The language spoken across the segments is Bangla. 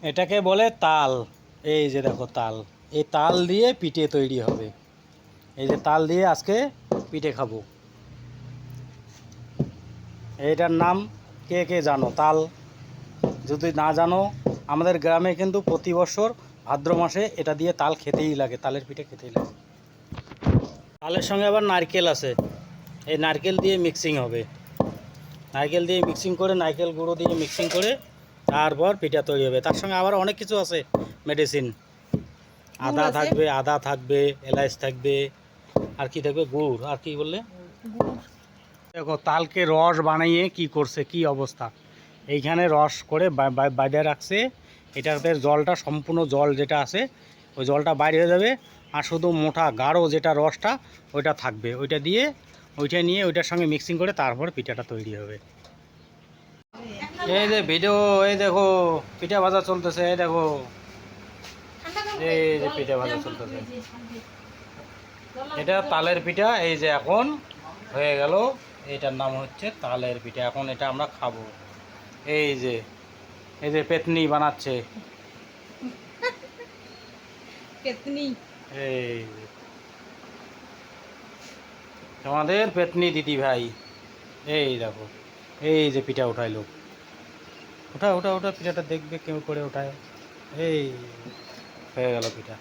এটাকে বলে তাল। এই যে দেখো তাল, এই তাল দিয়ে পিঠে তৈরি হবে। এই যে তাল দিয়ে আজকে পিঠে খাবো। এইটার নাম কে কে জানো তাল? যদি না জানো, আমাদের গ্রামে কিন্তু প্রতি বছর ভাদ্র মাসে এটা দিয়ে তাল খেতেই লাগে, তালের পিঠে খেতেই লাগে। তালের সঙ্গে আবার নারকেল আছে, এই নারকেল দিয়ে মিক্সিং হবে। নারকেল দিয়ে মিক্সিং করে, নারকেল গুঁড়ো দিয়ে মিক্সিং করে তারপর পিঠা তৈরি হবে। তার সঙ্গে আবার অনেক কিছু আছে মেডিসিন। আদা থাকবে, আদা থাকবে, এলাচ থাকবে, আর কি থাকবে, গুড়। আর কি বললে? দেখো তালকে রস বানিয়ে কি করছে, কি অবস্থা। এইখানে রস করে বাইরে রাখছে। এটাতে জলটা, সম্পূর্ণ জল যেটা আছে ওই জলটা বাইরে হয়ে যাবে, আর শুধু মোটা গাঢ় যেটা রসটা ওইটা থাকবে। ওইটা দিয়ে, ওইটা নিয়ে ওইটার সঙ্গে মিক্সিং করে তারপর পিঠাটা তৈরি হবে। এই যে ভিডিও, এই দেখো পিঠা ভাজা চলতেছে, এই দেখো, এই যে পিঠা ভাজা চলতেছে। এটা তালের পিঠা, এই যে এখন হয়ে গেল। এটার নাম হচ্ছে তালের পিঠা। এখন এটা আমরা খাবো। এই যে, এই যে পেতনি বানাচ্ছে, পেতনি। এই যে তোমাদের পেতনি দিদি ভাই। এই দেখো, এই যে পিঠা উঠাইলো। ওঠা ওঠা ওঠা, পিঠাটা দেখবে কেউ করে ওঠায়। এই হয়ে গেল পিঠা।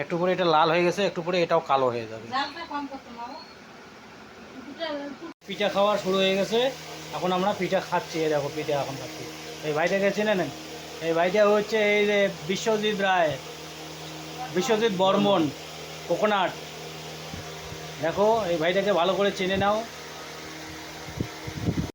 একটু পরে এটা লাল হয়ে গেছে, একটু পরে এটাও কালো হয়ে যাবে। পিঠা খাওয়া শুরু হয়ে গেছে। এখন আমরা পিঠা খাচ্ছি। এই দেখো পিঠা এখন খাচ্ছি। এই ভাইটাকে চেনে নেন? এই ভাইটা হচ্ছে এই যে বিশ্বজিৎ রায়, বিশ্বজিৎ বর্মন, কোকোনাট। দেখো এই ভাইটাকে ভালো করে চেনে নাও।